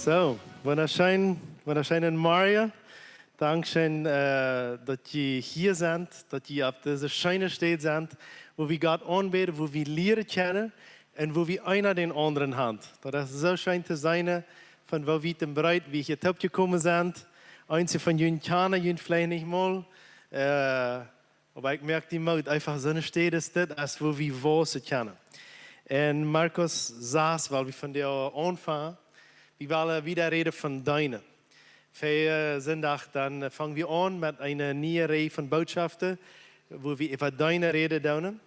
So, wunderschönen Maria. Dankeschön, dass ihr hier seid, dass ihr auf dieser schönen Stätte seid, wo wir Gott anbeten, wo wir lernen kennen und wo wir einer den anderen haben. Das ist so schön zu sein, von wo wir bereit, wie hier gekommen sind. Einige von Ihnen kennen ihn vielleicht nicht mal. Aber ich merke, die Mut einfach so eine Stätte ist das, als wo wir Worte kennen. Und Markus saß, weil wir von der anfangen, wir wollen wieder reden von Deine. Für Sonntag dann fangen wir an mit einer neuen Reihe von Botschaften, wo wir über Deine reden. Und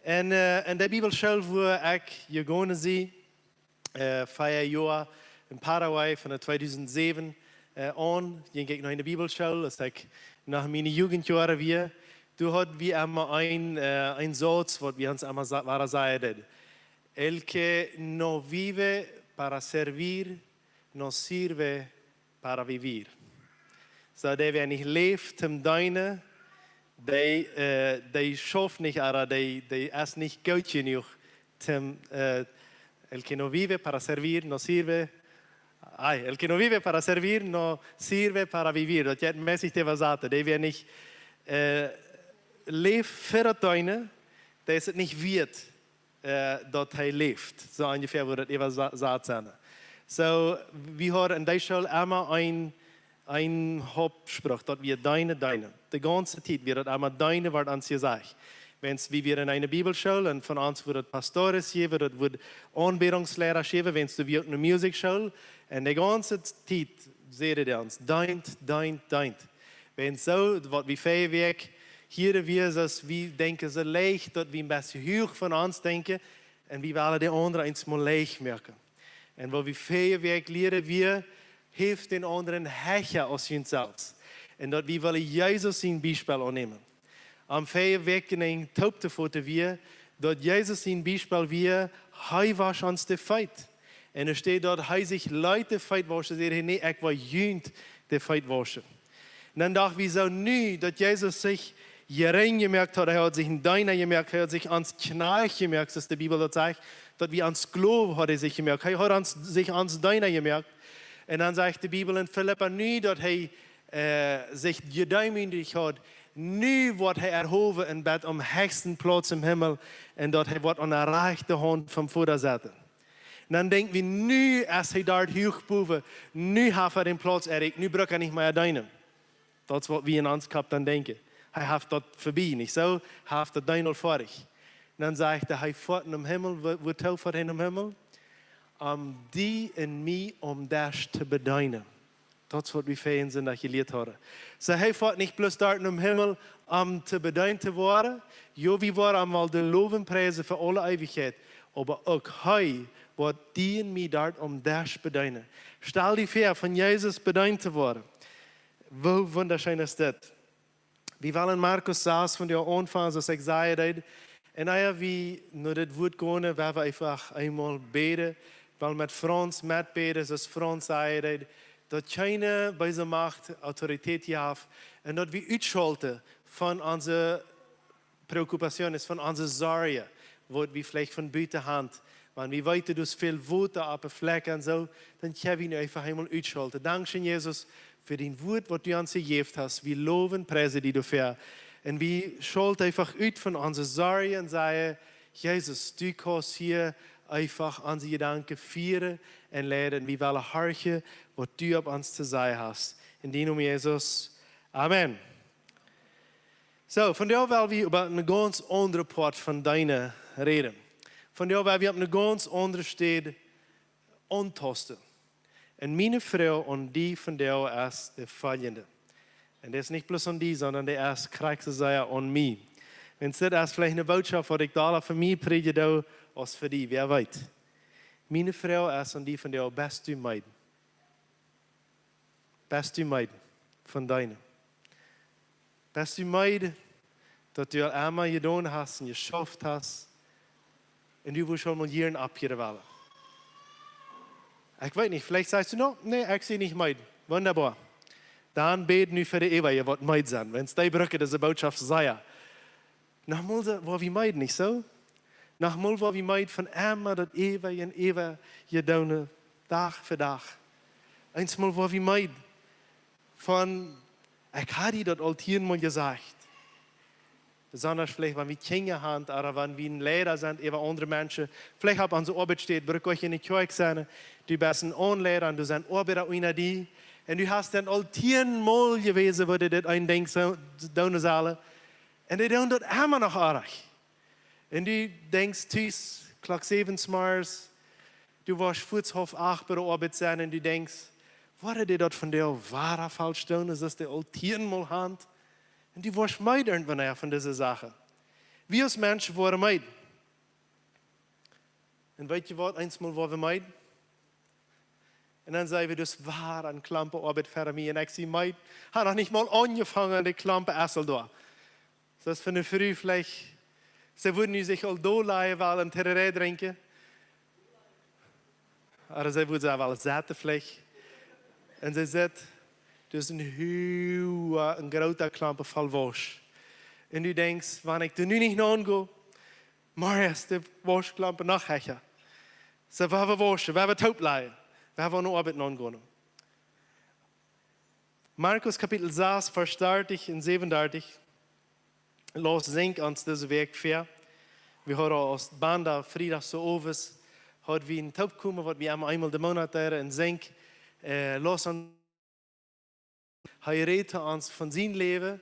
in der Bibelschule, wo ich gegangen bin, 4 Jahre in Paraguay von 2007 an, ging ich noch in der Bibelschule, das ich nach meinen Jugendjahren wieder. Du hatten wir einmal ein Satz, was wir uns einmal sagen. El que no vive para servir, no sirve para vivir. So, der, wer nicht lebt, zum Deine, der schafft nicht, aber der ist nicht gut genug. El que no vive para servir, no sirve. El que no vive para servir, no sirve para vivir. Dat jij mäßig der was sagt, der wer nicht lebt für das Deine, der ist es nicht wert, dat hij leeft. So ungefähr würde das gesagt sein. So, wir haben in der Schule immer ein Hauptspruch, dass wir Deine. Die ganze Zeit wird das immer Deine, was uns gesagt. Wenn wir in einer Bibelschule und von uns wird Pastoren geben, wird Anbetungslehrer geben, wenn du in einer Musikschule und die ganze Zeit sehen die uns, deint. Wenn so, was wir Feuerwerk, hier wir denken so leicht, dass wir ein bisschen hoch von uns denken und wir wollen die anderen eins mal leicht merken. Und wo wir Feuerwerk lernen, wir hilft den anderen Hecher aus uns selbst. Und dass wir wollen Jesus in Beispiel annehmen. Am Feuerwerk in ein Taubtefoto wir, dass Jesus in Beispiel wir, er war uns der Feind. Und es steht dort, er sich Leute Feind waschen, nee, ich war jüngst der Feind waschen. Und dann dachten wir so nie, dass Jesus sich hierin gemerkt hat, er hat sich in Deiner gemerkt, er hat sich ans Knall gemerkt, dass die Bibel dort sagt, dass wir ans Glauben hat er sich gemerkt, er hat sich ans Deiner gemerkt. Und dann sagt die Bibel in Philippa nie, dass er sich gedemütigt hat, nie wird er erhoben in Bett am höchsten Platz im Himmel und dort er wird an der rechten Hand vom Vater sitzen. Und dann denken wir, nie als er dort hochbuben, nie hat er den Platz erreicht, nie braucht er nicht mehr deinen. Das ist, was wir in uns gehabt dann denken. Er hat dort vorbei, nicht so? Er hat dort deinen vorig. Und dann sagt er, er fährt im Himmel, wo fährt er im Himmel? Die in mir, das zu bedeuten. Das ist, was wir vorhin sind, dass gelehrt haben. So, er fährt nicht bloß dort im Himmel, zu bedeuten zu werden. Ja, wir waren einmal die Lobenpreise für alle Ewigkeit. Aber auch er wird die in mir dort, das zu bedeuten. Stell dir vor, von Jesus bedeuten zu werden. Wo wunderschön ist das? Wir wollen Markus saß von der Anfang, so ich sage, und naja, wie nur das Wort gehen, werden wir einfach einmal beten, weil mit Franz mitbeten, so Franz sagt, dass keine bei der Macht Autorität hat und dass wir ausschalten von unserer Präokkupation, von unserer Sorge, wo wir vielleicht von Büte haben. Wenn wir weiter durch viel Wut auf den Flecken und so, dann können wir einfach einmal ausschalten. Dankeschön, Jesus, für den Wort, was du uns gegeben hast. Wir loben, preisen dich dafür. Und wir schalten einfach aus von unserer Sorge und sagen, Jesus, du kannst hier einfach unsere Gedanken führen und lehren. Wir wollen hören, was du auf uns zu sagen hast. In dem Namen Jesus. Amen. So, von der wollen wir über eine ganz andere Part von deiner reden. Von der wollen wir auf eine ganz andere Stelle antasten. Und meine Frau und die von der ist der folgende. Und das ist nicht bloß an die, sondern der ist kriegt es an mich. Wenn es das ist vielleicht eine Botschaft, die ich da für mich predige, als für die, wer weiß. Meine Frau ist an die von der beste Meiden. Beste Meiden von deiner. Beste Meiden, dass du einmal getan hast und geschafft hast. Und du willst schon mal Jahren abgeben wollen. Ich weiß nicht, vielleicht sagst du noch, nee, ich sehe nicht Meiden. Wunderbar. Dann beten wir für die Ewige, was Meid sein. Wenn es die Brücke diese Botschaft sei. Nachmal wo wir meiden, nicht so? Nachmal wo wir meiden von immer das Ewige und Ewige gedonen, Tag für Tag. Einmal war wie meid. Von, ich habe die dort altieren mal gesagt. Besonders vielleicht, wenn wir Kinder haben, oder wenn wir ein Lehrer sind, über andere Menschen. Vielleicht haben an so Arbeit steht, brück euch in die Kirche sein, du bist ein Onlehrer und du bist ein Arbeiter einer die. Und du hast dann altieren mal gewesen, wo du das eindenkst, so, und die tun das immer noch arg. Und du denkst, tschüss, Klock 7 Mars, du warst Fußhof 8 bei der Arbeit sein und du denkst, wurde dir dort von der wahre falsch tun, ist das der altieren mal Hand? Und die warst meid irgendwann von dieser Sache. Wir als Menschen waren meid. Und weißt du was, einmal waren wir meid? Und dann sagen wir, das war eine Klampe Arbeit für mich. Und ich sage, meid, hat noch nicht mal angefangen, die Klampe erst da. Das ist für eine Früh vielleicht, sie würden sich all da leihen, weil ein Terroré trinken. Oder sie würden sich auch zetten vielleicht. Und sie sagt, das ist ein großer Klampe voll Wasch. Und du denkst, wenn ich da nu nicht angehe, mach ich die Waschklampe nachher. So, wir haben waschen, wir haben taub leihen, wir haben noch Arbeit angehen. Markus Kapitel 6, Vers 30 und 37. Los sink uns diese Weg für. Wir haben aus Banda, Freitag so overs, hat wir ein Taub kommen, was wir einmal im Monat und sink, los uns. Hij redet ons van zijn leven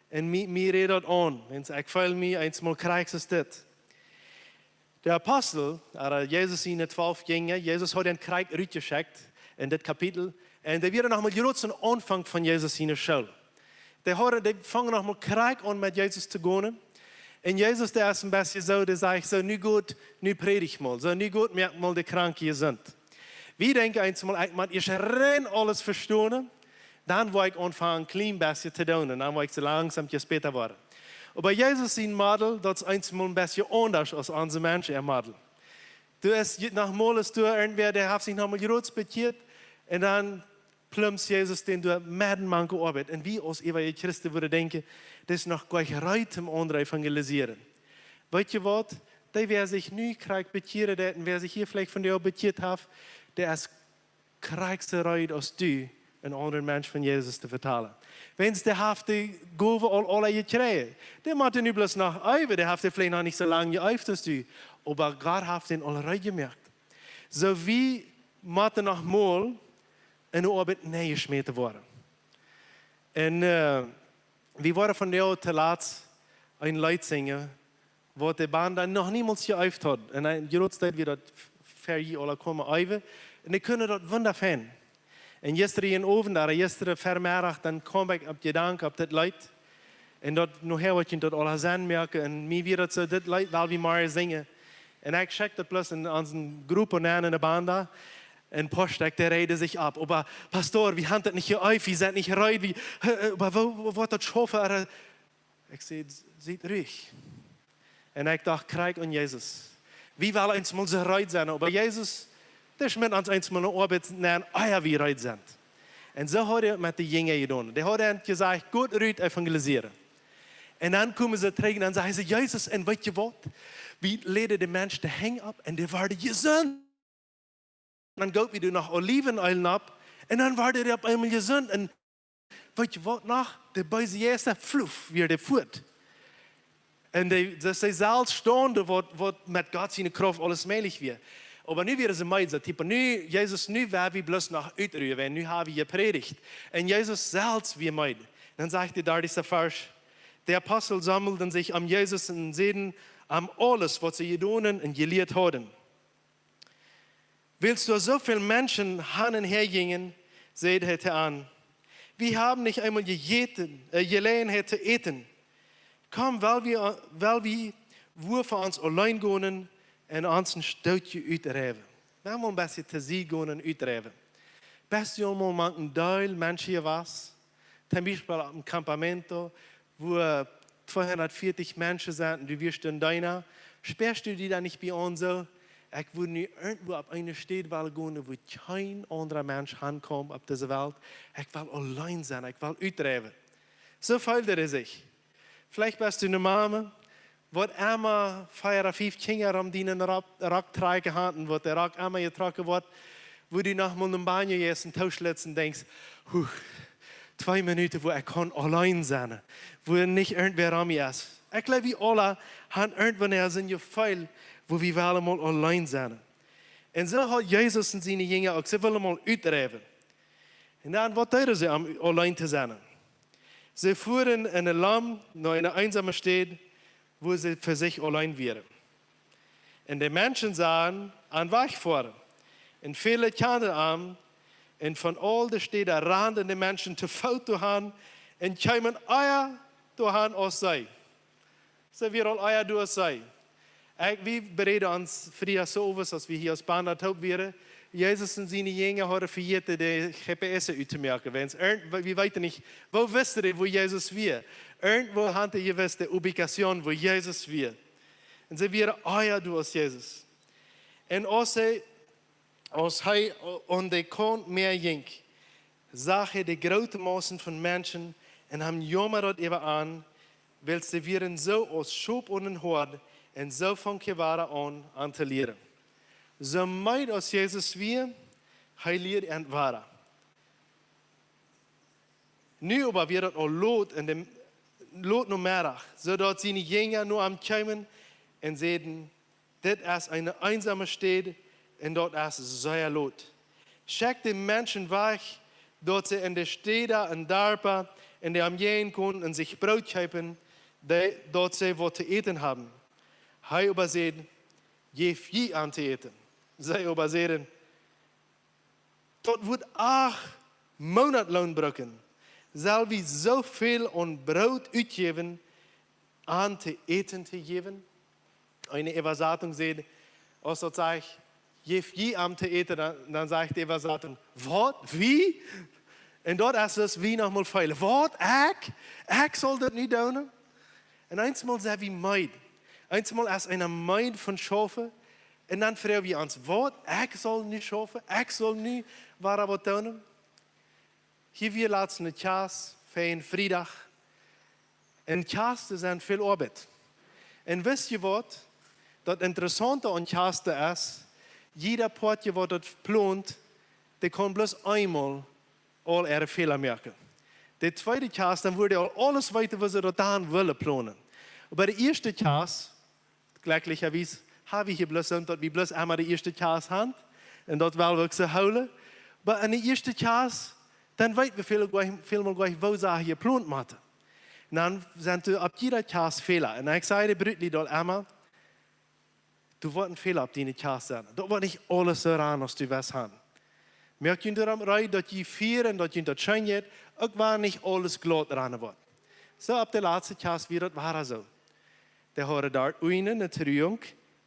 en mij redet aan. En ik voel me eenmaal krijg ik dit. De apostel, Jesus in de 12 Jünger, Jesus hat den Krieg uitgeschickt in dit kapitel. En die werden nochmal großen Anfang von Jesus in der Schule. Die fangen nochmal Krieg an mit Jesus zu gehen. En Jesus, der ist ein bisschen so, der sagt so, nu gut, nu predigt mal. So, nu gut, merkt mal, die Kranken sind. Wir denken einmal, ich renn alles verstehen. Dann war ich anfangen, klein bisschen zu tun. Und dann war ich so langsam später worden. Aber Jesus ist ein Model, das ist einmal ein bisschen anders als unsere Menschen, ein Model. Du hast nach Moles, irgendwer, der hat sich nochmal gerotzt bekehrt. Und dann plumps Jesus den du Mann gearbeitet. Und wie als Evangelist Christen würde denken, das ist noch gleich reit im anderen evangelisieren. Weißt du was? Der, wer sich nie kriegt bekehren, der, wer sich hier vielleicht von dir bekehrt hat, der ist kriegste reit als du, een andere mens van Jezus te vertalen. Wens de heeft de goven al alle gekregen. De moet nu bloos nog uiven, de heeft vielleicht nog niet zo lang geuift als du. Aber Gott hat den allerlei gemerkt. So wie moeten nog mal in de Arbeit neergesmeten worden. En we waren van jou te laat een lied zingen, wat de band dan nog niemals geuift had. En een groot tijd we dat ver je alle komen uiven. En die kunnen dat wonderfijn. En gisteren avond, gisteren vermiddag, dan kwam ik op gedanken op dit lied. En dat nog heel wat je dat al zijn merken. En mij weer dat zo dit lied wel wie maar zingen. En ik check dat plus in onze groep en in de band daar. En Postek, der redet sich ab. Aber Pastor, wie haben das nicht geäuft, wie seid nicht reut, wie, aber wo wird das schaffen? Ich sehe, seid ruhig. Und ich dachte, Krieg und Jesus. Wie will uns mal so reut sein? Aber Jesus, der ist mit uns eins mal eine Arbeit nennen, wie reut sind. Und so hat er mit den Jüngern getan. Der hat gesagt, gut reut evangelisieren. Und dann kommen sie zurück und dann sagen sie, Jesus, und weißt du was? Wie leden die Menschen den Hang ab und die werden gesund. Dann geht wieder nach Olivenöl ab und dann war der auf einmal gesund. Und weißt du was noch? Der böse Jesus, fluff, wie der fährt. Und das ist selbst stehende, was mit Gott seine Kraft alles möglich wird. Aber nu werden sie meid, so typen, nu, Jesus, nu werden wir bloß nach uitruhen, nu haben wir gepredigt. Und Jesus selbst wie meid. Dann sagt er da dieser Vers, die Apostel sammelten sich am Jesus und sehen am alles, was sie getan und gelehrt haben. Willst du so viele Menschen hin und her gingen, seht hätte an. Wir haben nicht einmal Gelegenheit zu eten. Komm, weil wir wo für uns allein gehen und uns ein Stückchen uitreven. Wir haben ein bisschen zu sie gehen und uitreven. Best du mal manchen Teil Menschen hier was, zum Beispiel am Campamento, wo 240 Menschen sind und du wirst in deiner, sperrst du die da nicht bei uns so? Ich würde nicht irgendwo auf eine Städte gehen, wo kein anderer Mensch ankommt auf dieser Welt. Ich will allein sein, ich will uitreven. So fühlt er sich. Vielleicht bist du eine Mama, die immer 4 oder 5 Kinder um den Rock tragen hat, wo der Rock immer getragen wird, wo du nach einem Banjo gehst und Tauschlitz und denkst, 2 Minuten, wo er kann allein sein, wo nicht irgendwer an mir ist. Ich glaube, wir alle haben irgendwann in ihr Fall, wo wir mal allein sein. Und so hat Jesus und seine Jünger auch, sie wollen mal uitdrijven. Und dann, was tun sie, um allein zu sein? Sie fuhren in ein Land, nach einer einsamen Stadt, wo sie für sich allein wären. Und die Menschen sahen an Wegfahren. Und viele kamen an, und von all den Städten rannten die Menschen zu Foto haben und kamen Eier durch aus sei. So wir all Eier durch sei. Wir bereiden uns früher so was, als wir hier aus Bahn wären. Jesus und seine Jünger haben vergessen, die GPS auszumerken. Wir wissen nicht, wo wisst ihr, wo Jesus wir? Irgendwo haben ihr gewusst, die Ubikation, wo Jesus wir. Und sie wären Eier durch Jesus. Und als hij und de kon meer ging, zag hij de grote massen van mensen en hem jammer dat even aan, weil ze wären zo als Schub und ein Hort en zo van gewaren aan te leren. Zo meid als Jesus wir, hij leert en ware. Nu aber wird het al lot in dem lot no middag, zodat zijn Jünger nur am komen en zeiden, dit is een einsame stad. En dort ist sehr lot. Schickt die Menschen weg, dort sie in der Städte und Dörfer, in der Armeen können und sich Brot kaufen, dort sie was zu essen haben. Hij übersieht, je viel an zu essen. Sie übersehen, dort wird 8 Monatlohn brücken. Soll wir so viel an Brot uitgeben, an zu essen zu geben? Eine Übersetzung sieht, als dort sagt, je am te eten, dan zegt de Übersetzung, wat, wie? En dort ist es wie nochmal veel. Wat, ik soll dat niet doen? En einmal zijn we meid. Einmal ist eine Meid von Schafen. Und dann fragen wir uns, wat, ik soll niet schafen? Ik soll niet waar wat doen? Hier wir laten een Kaas für einen Freitag. En Kaas zijn veel Arbeit. En wisst ihr was? Das Interessante an Kaas ist, jeder Portje, was das plant, der kann bloß einmal all ihre Fehler merken. Der zweite Kaas, dann würde er alles weiter, was er da wollen, planen. Aber der erste Kaas, gleicherweise, habe ich hier bloß dass wir bloß einmal die erste Kaas haben. Und dort wollen wir sie holen. Aber an der ersten Kaas, dann weten wir vielmal gleich, wo sie hier geplant haben. Und dann sind ab jeder Kaas Fehler. Und ich sage, Brütli, dort einmal, du wirst ein Fehler auf deine Kaas sein. Du wirst nicht alles so ran, was du was haben. Merkt ihr daran rein, dass ihr vieren, dass ihr das schön geht, auch war nicht alles glatt ran wird. So ab der letzten Kaas wird das war so. Der hat dort eine Trauung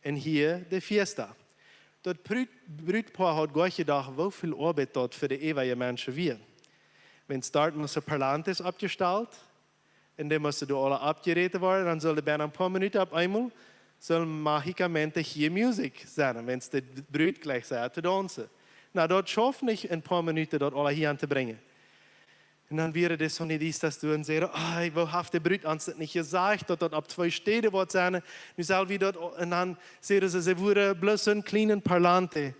und hier die Fiesta. Das Brutpaar hat gleich gedacht, wie viel Arbeit dort für die ewige Menschen wir. Wenn es dort muss ein Parlantes abgestellt und dann musst du alle abgeredet werden, dann soll der ein paar Minuten auf einmal soll magicamente hier Musik sein, wenn es der Brut gleich sagt, zu tanzen. Na, dort schaffen nicht in ein paar Minuten dort alle hier anzubringen. Und dann wäre das so nicht, dass du dann sagst, wo hat der Brut uns das nicht gesagt, dass dort ab 2 Städte wird sein, nu soll wir dort, und dann sagen sie würde bloß so einen kleinen Parlante,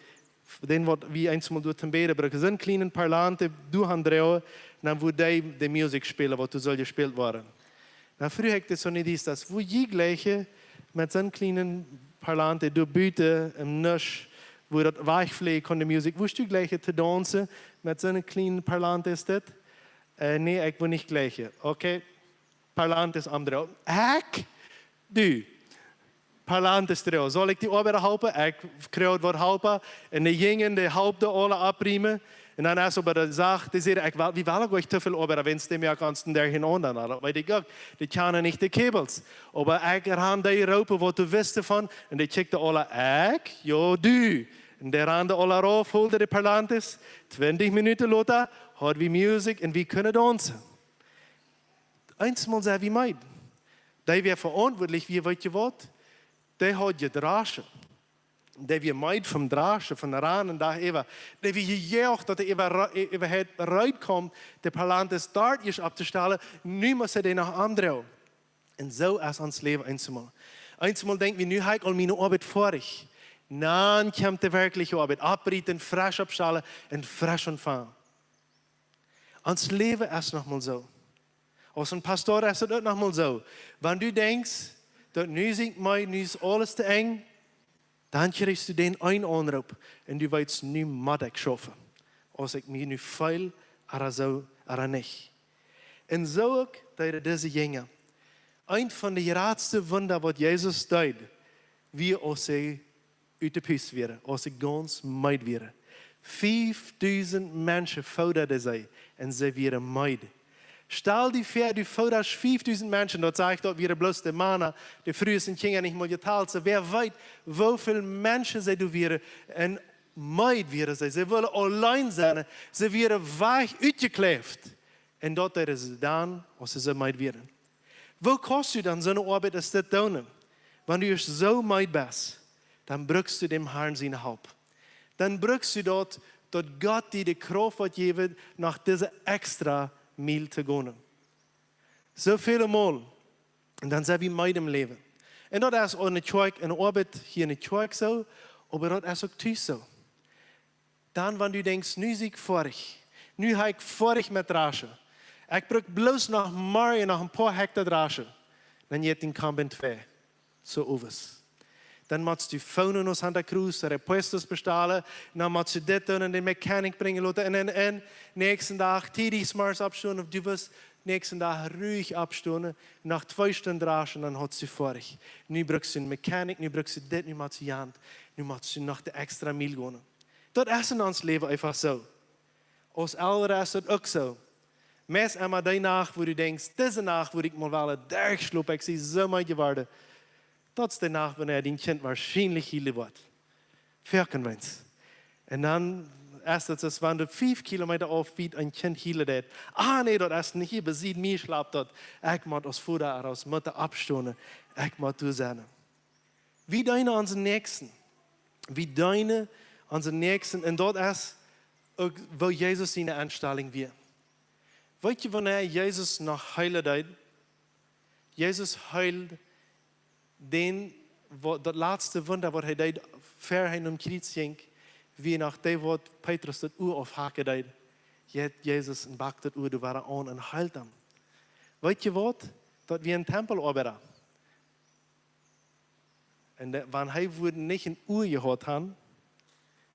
den wird wie einmal durch den Bäder bringen, so einen kleinen Parlante, du handrehen, dann würde die Musik spielen, was du soll gespielt werden. Na, früher hat das so nicht, dass wo je gleiche mit so einem kleinen Parlante, du Büte im Nusch, wo das weichpflegt von der Musik, wo du gleiche zu tanzen, mit so einem kleinen Parlante ist das? Nee, ich will nicht gleiche. Okay, Parlante ist andere. Du, Parlante ist drin. Soll ich die Arbeit helpen? Ich kriege was helpen. Und die Jungen, die helpen alle abriemen. Und dann ist aber die Sache, die sagen, wie wollen euch zu viel Arbeit, wenn es dem ja kannst, der hin und dann. Weil die kennen nicht die Kabels. Aber ich habe die Rope, was du weißt davon. Und die checkten alle, ja, du. Und der rannte alle rauf, holte die Parlantes. 20 Minuten later, hat wir Musik und wir können tanzen. Einmal sagen wir meid. Die wäre verantwortlich, wie weit ihr wollt. Die hat gedraschen. Die wir meid vom Draschen, von der Ranen da eben. Die wir hier auch, dass überhaupt rauskommt, die Parlantes dort ist abzustellen, nu muss er den nach anderen. Und so ist uns Leben einmal. Einmal denken wir, nu habe ich all meine Arbeit vor ich. Dan komt de werkelijke arbeid. Abrieten, frisch opstellen en frisch ontvangen. Ons leven is nog mal zo. Als een pastoor is het ook nog mal zo. Wanneer du denkt, dat nu zie ik mij, nu is alles te eng, dan krijg je den een aanroep. En du weet, nu moet ik schaffen. Als ik me nu vuil, er zo, er niet. En zo ook tijdens deze dingen. Een van de grootste wunder wat Jezus deed, wie als hij uit de pus waren, als hij ganz meid waren. 5000 mensen vorderden zij en ze waren meid. Stel die voor, du vorderst 5000 mensen, dat zeg ik dat waren bloß de mannen, de vrouwen gingen niet meer geteld. Ze wer weet hoeveel mensen zij du waren en meid waren zij. Ze willen alleen zijn, ze waren weg uitgekleefd. En dat deden ze dan, als ze meid waren. Wo kost je dan zo'n arbeid als dit doen? Wanneer je zo meid bent, dan brukst je dem Herrn zijn hulp. Dan brukst je dat God die de kracht wat geeft, nach deze extra mil te gaan. Zoveel mal. En dan zijn we meid im leven. En dat is ook in de kerk, in de arbeid hier in de kerk zo, maar dat is ook thuis zo. Dan, wanneer je denkt, nu zie ik vorig. Nu ga ik vorig met rasje. Ik bruk bloos nog maar en nog een paar hectare draaien. Dan je het in kamp 2. Zo overs. Dan moet je phone naar Santa Cruz, de repuestos bestellen. Dan moet je dit doen en de mechanic brengen laten. En nächsten dag tidig smars opstaan. Of du wirst nächsten dag ruhig opstaan. Nach 2 Stunden draaien, dan had je vorig. Nu bruk je een mechanic, nu bruk je dit, nu moet je hand. Nu moet je nog de extra mil gaan. Dat is in ons leven einfach zo. Als ouderen is het ook zo. Meest einmal die nacht, wo du denkst, deze nacht, wo ik mal wel derg sloop, ik zie zo mooi geworden. Dat is de nacht, wanneer die kind waarschijnlijk hielen wordt. Verkenwens. En dan is het als wanneer 5 kilometer afbiet een kind hielen deed. Ah nee, dat is niet hier, beziet mij slaapt dat. Ik moet als vader, als moeder opstonen. Ik moet toezenden. Wie deine onze nächsten? Wie deine onze nächsten? En dat is ook waar Jezus zijn aanstelling weer. Weet je wanneer Jezus nog heilen deed? Jezus heilt dat laatste wunder wat hij deed, ver hij om kruis ging, wie nach dem wat Petrus dat oor afhaken deed. Jezus en bakt dat oor, du waren aan en heilt hem. Weet je wat? Dat we een tempel arbeiden. En wanneer hij niet een oor gehad had,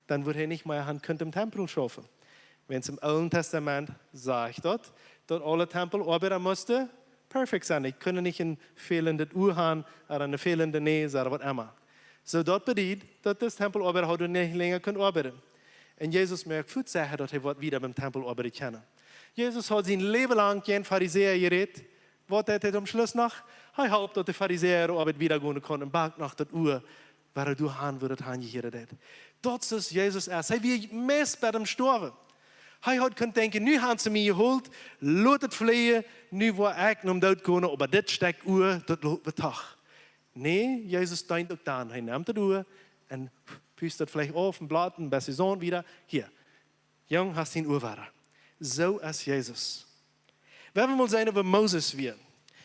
dan wordt hij niet meer aan im Tempel schaffen. Wenn es im Alten Testament sagt, dass alle Tempelarbeider mussten perfekt sein. Ich kann nicht ein fehlendes Uhr haben oder eine fehlende Nähe oder was immer. So das bedeutet, dass das Tempelarbeiter heute nicht länger arbeiten können. Und Jesus merkt gut sagen, dass er wieder beim Tempelarbeiter kennen. Jesus hat sein Leben lang kein Pharisäer geredet. Was hat er am Schluss noch? Er hofft, dass die Pharisäer Arbeit wieder gehen können und bald nach der Uhr, waar er door gaan wordt gaan gegeven. Dat is Jezus is. Hij wil meest bij hem sterven. Hij had kunnen denken, nu gaan ze mij gehoord, laat het vliegen, nu word ik om dood kunnen, maar dit stek uur, dat loopt we toch. Nee, Jezus denkt ook dan. Hij neemt het uur en puist het vleeg af en blaad en bij zijn zoon weer. Hier, jong, hast een uur waar. Zo is Jezus. We hebben mal zijn over Mozes weer.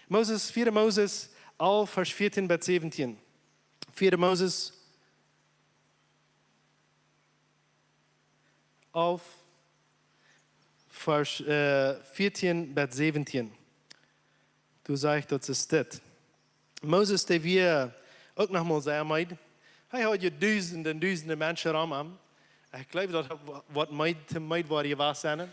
Mozes, 4 Mozes, al vers 14 bij 17. 4 Mozes, al vers 14 bij 17. Toen zei ik dat is dit. Mozes, die weer ook nog mal zei, meid. Hij had je duizenden mensen om hem. Ik geloof dat wat meid waar je was zijn.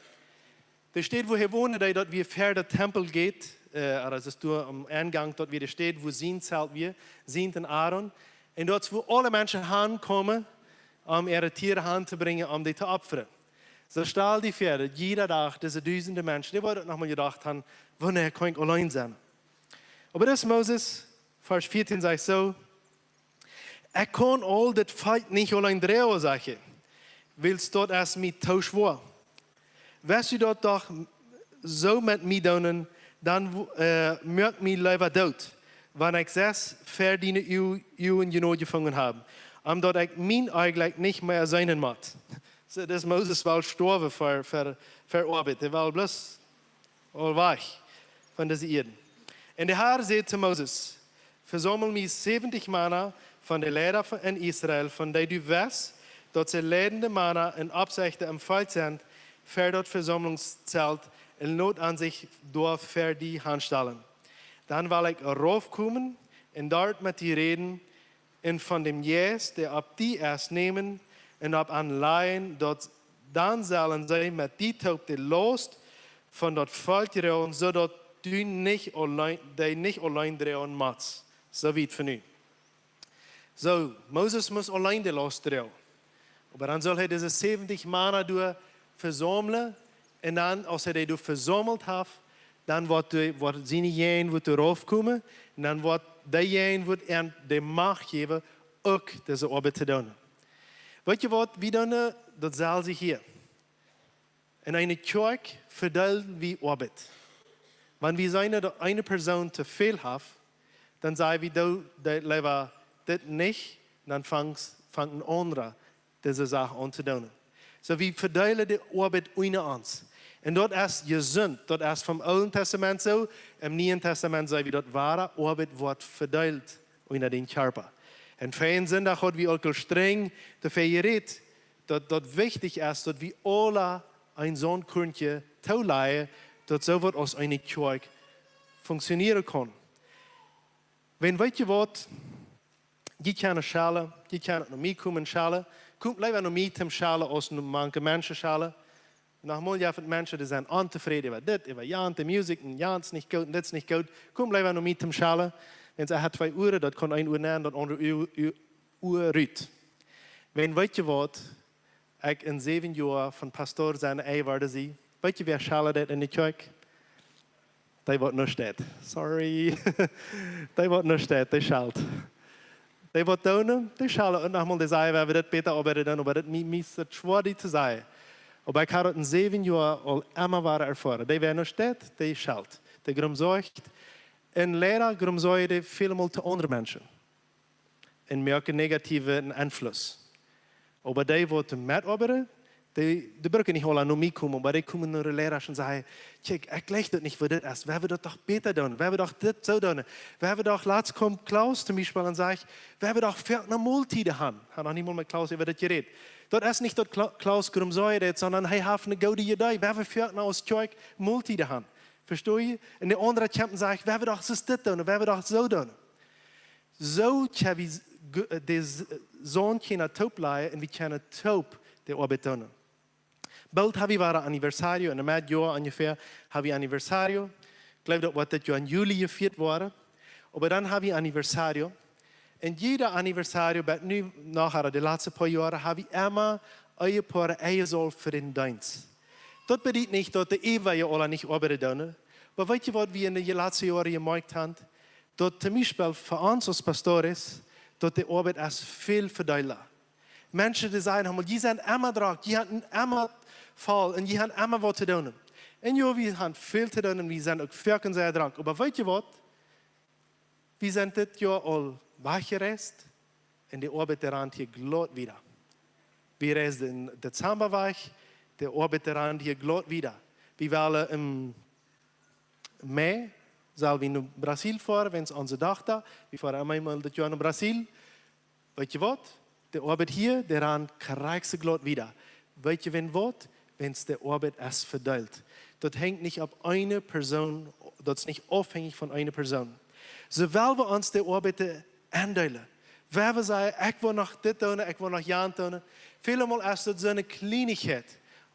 Er steht, wo er wohnt, dat wir ver der Tempel geht, also es ist am Eingang, dort wieder steht, wo sein Zelt wir, sind in Aaron. Und dort, wo alle Menschen hinkommen, ihre Tiere hinzubringen, die zu opfern. So stell die Pferde, jeder Tag, diese duizenden Menschen, die wollten nochmal gedacht haben, wanneer kann ich allein sein? Aber das Moses, Vers 14 sagt so, kann all das Volk nicht allein drehen, sage ich. Willst dort erst mit Tauschwur? Wärst du dort doch so mit mir doen, dann merkt mir lieber dood. Wanneer ik 6 verdiene uwen genoeg gevangen habe. Omdat ik mijn eigenlijk niet meer zijn moet. So, das Moses wel gestorven voor arbeid. Hij was bloß al weg van deze Erde. En de Heer zei zu Moses, verzamel mij 70 Männer van de leider in Israël, van die du wist dat ze leidende mannen in opzichte im Feld zijn, voor dat verzamelingszelt in nood aan zich door voor die handstellen. Dan wil ik raufkomen en dort met die reden en van dem Jes, der op die erst nemen en op aanleihen, dat dan zullen zij met die taub de loost van dat volk draaien, zodat du niet alleen draaien moet. Zo wie het van u. Zo, Moses moest alleen de loost draaien. Maar dan zal hij deze 70 mannen door verzamelen. En dan, als hij die verzameld heeft, dan wordt zijn jeen erop komen. En dan wordt die en de macht geven ook deze arbeid te doen. Weet je wat, wie doen dat zal zich hier. In een kerk verdeelt wie arbeid. Wanneer we zijn dat een persoon te veel heeft, dan zeggen we dat liever dit niet, dan vangt een andere deze zaak aan te doen. So we verdelen de arbeid onder ons. En dat is gezond. Dat is vom Oude Testament zo. Im Nieuwe Testament zeggen we dat ware arbeid wordt verdeeld onder den Körper. En voor een zin, dat God we ook streng dafür geredet, dat wichtig ist, dat we alle ein zo'n Körnchen toeleien, dat zo wat als eine Kerk funktionieren kann. Wenn weet je wat, je kan schalen, je kan naar mij komen schalen, kom liever naar mij te schalen als naar manche mensen schalen. Nachmal ja van mensen die zijn ontevreden over dit, over Jan, de muziek, en Jan is niet goed, en dit is niet goed. Kom liever naar mij te schalen. Wenn ze hat 2 uur, dat kan 1 uur nemen, dat andere uur ruit. Wenn weet je wat, ik in 7 jaar van pastoor zijn ei worden zie, weet je wie schalen dat in de kerk? Die wordt niet steed. Sorry. Die wordt niet steed, die schalt. Die wordt doen, die schalen. En nachmal die zeggen, we hebben dit beter arbeiden, aber dit is schwer die te zeggen. Aber ik had het in 7 jaar al immer waren ervaren. Die werden niet steed, die schalt. Die grumzorgt. En leider grumzorgt vielmaal te andere mensen. En merken negatieve invloed. Aber die worden metarbeiten. Die brauchen nicht alle nur mich kommen, aber die kommen naar de leraar en zeggen, kijk, ik leg dat niet voor dit is. We hebben dat toch beter doen. We hebben toch dit zo doen. We hebben toch, laatst komt Klaus zum Beispiel en zegt, we hebben toch veel naar Multiden gaan. Ik heb nog niet met Klaus over dit geredet. Dat is niet dat Klaus krum zegt, sondern hij heeft een goede idee. We hebben veel naar ons kerk Multiden gaan. Verstoor je? En de andere kampen zeggen, we hebben toch dit doen. We hebben toch zo doen. Zo kan we de zoon kunnen taub leiden en we kunnen taub de arbeid doen. Bald hebben we een anniversario, en een jaar ongeveer hebben we anniversario. Ik geloof dat dit jaar in juli gevierd worden. Maar dan hebben we anniversario. En jeder anniversario, bij nu, nachher de laatste paar jaren, hebben we immer een paar eigen voor de dienst. Dat betekent niet dat de eeuwige alle niet arbeiden doen. Maar weet je wat we in de laatste jaren gemerkt hebben? Dat zum Beispiel voor ons als pastores, dat de arbeid is veel verdeeld. Mensen die zeggen, die zijn immer dran, die hebben immer Fall en je hebt immer wat te doen. En ja, we hebben veel te doen en we zijn ook veel zeer drank. Maar weet je wat? We zijn dit jaar al weggereisd en de arbeid eraan hier glad wieder. We reisden in december weg, de arbeid eraan hier glad wieder. We willen in mei, zullen we naar Brazil varen, wenn es onze dag daar. We varen eenmaal dit jaar naar Brazil. Weet je wat? De arbeid hier, eraan krijgt ze glad wieder. Weet je wenn wat? Wenn es der Arbeit ist verdeelt. Das hängt nicht ab einer Person, das ist nicht abhängig von einer Person. So weil wir uns der Arbeit aandelen. Wenn wir sagen, ich will noch dit tun, ich will noch jan tun. Vielmal ist das so eine Kleinigkeit.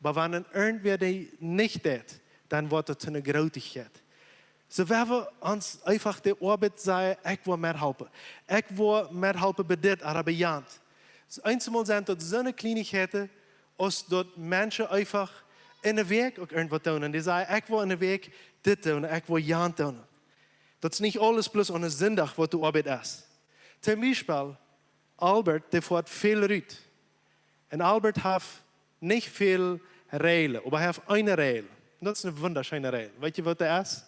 Aber wenn dann irgendwer die nicht tut, dann wird das eine Großigkeit. So wenn wir uns einfach der Arbeit sagen, ich will mehr helfen. Ich will mehr helfen bei dit, aber bei jan. So einmal sind das so eine Kleinigkeiten, als dat mensen einfach in de week ook irgendwas doen. En die zeggen, ik wil in de week dit doen, ik wil jan doen. Dat is niet alles plus aan een zondag wat de arbeid is. Zum Beispiel, Albert, die voert veel uit. En Albert heeft niet veel regelen, maar hij heeft een regel. Dat is een wunderschöne regel. Weet je wat dat is?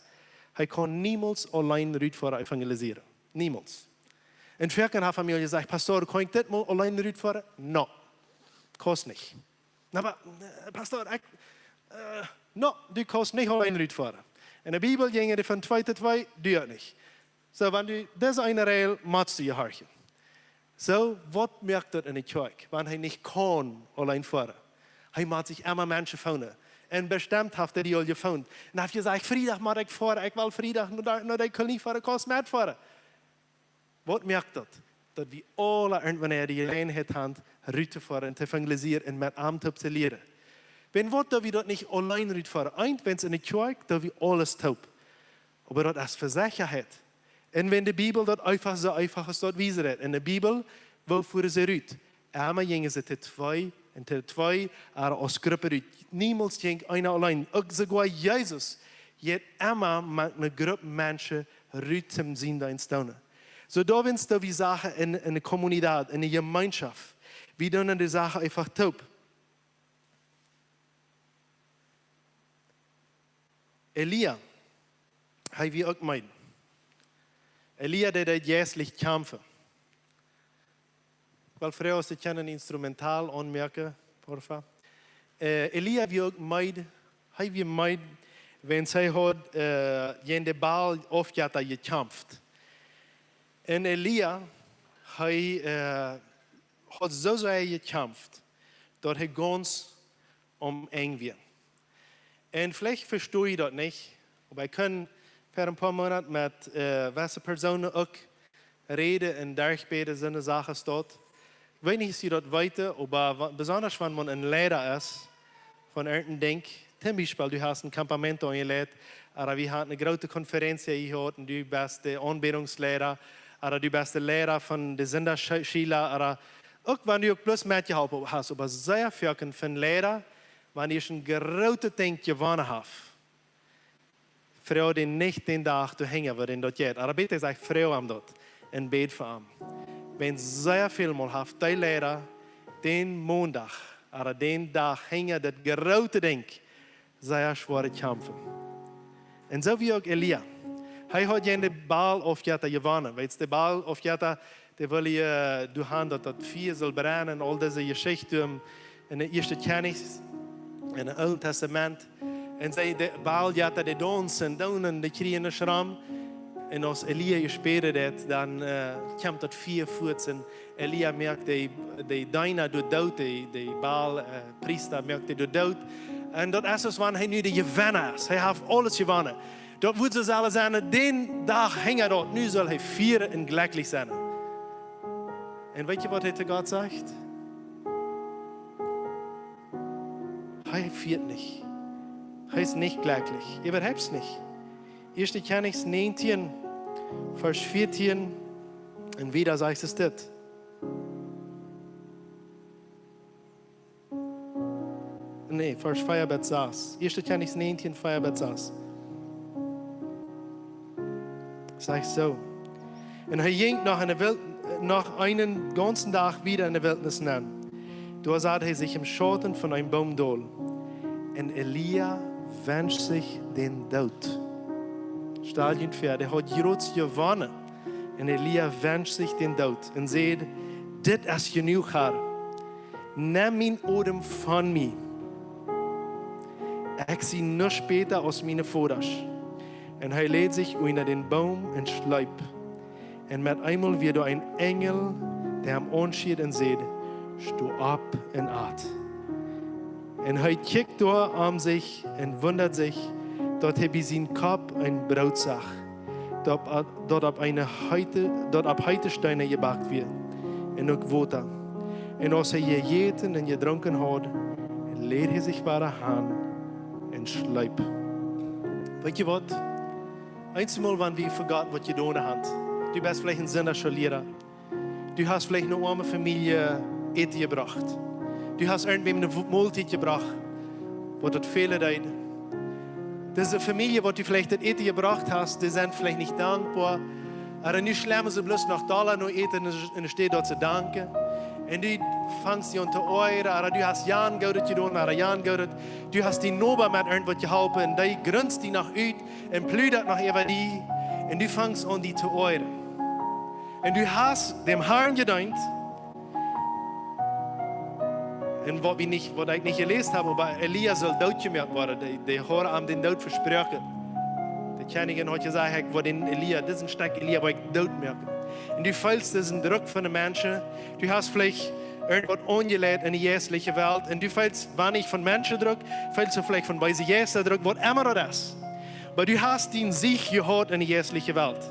Hij kan niemals alleen uitvoeren evangeliseren. Niemals. En velen hebben mij gezegd, pastor, kan ik dit mal alleen uitvoeren? No, kost niet. Maar pastor, du kannst nicht allein uitvoeren. In de Bibel ging het van 2 tot 2, doe het niet. So, wenn du deze eine Regel machst, du je hartje. So, was merkt dat in de kerk? Want hij niet kon alleen voeren. Hij maakt zich immer mensen vonden. En bestemd heeft hij die al gevonden. En hij heeft gezegd, vrijdag mag ik voeren. Ik wil vrijdag, nou ik kan niet voeren, kan met voeren. Wat merkt dat? Dat we alle wanneer die gelegenheid hebben, uit te voeren, te evangeliseren en met hem te leren. Wenn wat dat we dat niet alleen uit voeren. Eind, wenn es in de kerk, dat we alles taub. Aber dat is Versicherheit. En wenn de Bibel dat einfach so einfach is, dat wijzen het. In de Bibel, wo voeren ze uit? Einmal gingen ze te twee, en te twee, als groepen uit. Niemals ging einer alleen. Ook sogar Jezus. Je immer maakt een groep mensen uit zum zien daar in stonen. So da wenn du wie Sachen in der Kommunität, in der Gemeinschaft, wie doen die Sachen einfach taub. Elia, hij wie ook meiden. Elia deed jährlich kämpfen. Wel vrouwen, ze kunnen instrumentaal aanmerken, porfa. Elia wie ook meiden, hij wie meiden, wenn zij had in de Baal aufgehört gekämpft. En Elia, hij had zo gekämpft, dat hij ganz eng werd. En vielleicht verstehe ich das nicht, aber ich kann für ein paar Monate mit welchen Personen auch reden und darüber so eine Sache steht. Ich weiß nicht, ob Sie das weiter, aber besonders wenn man ein Lehrer ist von irgendeinem Ding, zum Beispiel, du hast ein Campamento angelegt, oder wir haben eine große Konferenz gehabt und du bist der Anbetungslehrer, oder du bist der Lehrer von der Sonderschule, oder auch wenn du auch bloß mitgeholfen hast, aber sehr viel von Lehrer, wenn ich een grote Ding gewonnen habe, Frau, die nicht den Tag zu hängen, wo den dort geht. Aber bitte sag Frau am dort und bet für ihn. Wenn sehr viel mal habt, die Lehrer, den Montag, oder den Tag hängen, das grote Ding, sehr schwere Kämpfe. Und so wie auch Elia. Hij hat ja den Baal aufgehört gewonnen. Weißt du, der Baal aufgehört, der will ja, du hast das Vieh soll brennen, all diese Geschichten in der ersten Kennis. In het Oude Testament. En zij de Baal jatte de dansen, donen de kriegen een schram. En als Elia gespeeld heeft, dan komt dat 4 voet. En Elia merkt de Dina doet dood, de Baal priester merkt de dood dood. En dat is dus wanneer hij nu de gewonnen is. Hij heeft alles gewonnen. Dat moet ze zullen zijn, den dag hing hij dat. Nu zal hij vieren en gelukkig zijn. En weet je wat hij te God zegt? Hij viert nicht. Hij ist nicht glücklich. Überhaupt nicht. 1. Könings 19, Vers 14. Und wieder sagt es das. Nee, Vers 4 bis 6. 1. Könings 19, 4 bis 6. Sagt so. Und er ging nach einem ganzen Tag wieder in der Wildnis hinein. Da sah er sich im Schatten von einem Baumdol. Und Elia wünscht sich den Tod. Stadion 4, der hat Jerusalem gewonnen. Und Elia wünscht sich den Tod. Und sagt, das ist genug, Herr. Nimm mein Odem von mir. Ich sehe nur später aus meinen Vaters. Und er lädt sich unter den Baum und schleibt. Und mit einmal wird ein Engel, der am anschaut und sagt, steh ab und at. Und er kijkt door an sich und wundert sich, dass er bei seinem Kopf ein Brot sah, dort ab Heutesteine gebackt wird, und auch Wasser. Und als er gegessen und getrunken hat, lädt er sich wieder an und schleibt. Weet je wat? Einmal, wenn wir vergessen, was je getan hast. Du bist vielleicht ein Sonderschulierer. Du hast vielleicht eine arme Familie eten gebracht. Du hast irgendwem eine Mahlzeit gebracht, wo das Fehler deed. Diese Familie, wo du vielleicht das Eten gebracht hast, die sind vielleicht nicht dankbar. Aber nu schlemmen sie bloß nach Dollar noch eten und steht dort zu danken. Und du fängst sie unter Eure, aber du hast Jan Goudet getan, aber Jan Goudet. Du hast die Nober mit irgendwas geholfen und die grinst die nach uit und plüdert nach über die. Und du fängst an die zu Eure. Und du hast dem Herrn gedankt. Und was ich nicht gelesen habe, aber Elia soll doodgemerkt worden. Die horen am den Tod versprochen. Die Königin hat gesagt, ich will den Elia, diesen Stück Elia, will ich dood merken. Und du fühlst diesen Druck von den Menschen. Du hast vielleicht irgendwas angelegt in die jährliche Welt. Und du fühlst, wenn ich von Menschen Druck, fühlst du vielleicht von weise Jäser Druck, was immer das ist. Aber du hast den Sieg gehört in die jährliche Welt.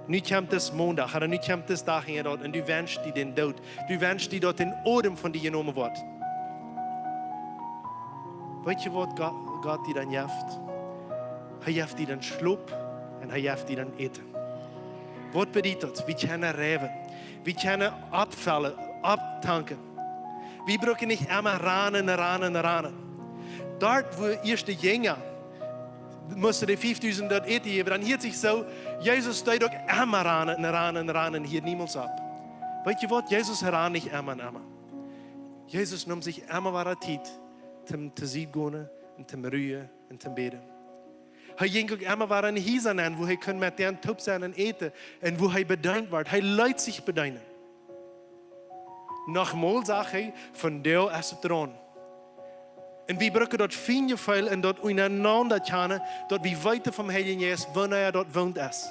Nu kommt es Montag, oder nu kommt es Tag hier dort, und du wünschst dir den Tod. Du wünschst dir dort den Odem von dir genommen wird. Weet je wat Gott dir dann hilft? Er hilft dir dann Schlaf und er hilft dir dann Eten. Was bedeutet das? Wir können reden. Wir können abfallen, abtanken. Wir brauchen nicht immer ranen. Dort, wo erste Jünger mussten die 5000 dort eten geben, dann hielt sich so, Jesus steht auch immer ranen, hier niemals ab. Weet je wat? Jesus ran nicht immer. Jesus nimmt sich immer wahre Zeit, te zien gaan en te ruien en te beden. Hij ging ook immer waar een huis aan, wo hij kon met den top zijn en eten en wo hij bedankt wordt. Hij leidt zich bedanken. Nogmaals zegt hij, van jou is het troon. En we breken dat fijne veel en dat einander kennen, dat we weten van Heilige Geest, wanneer hij dat woont is.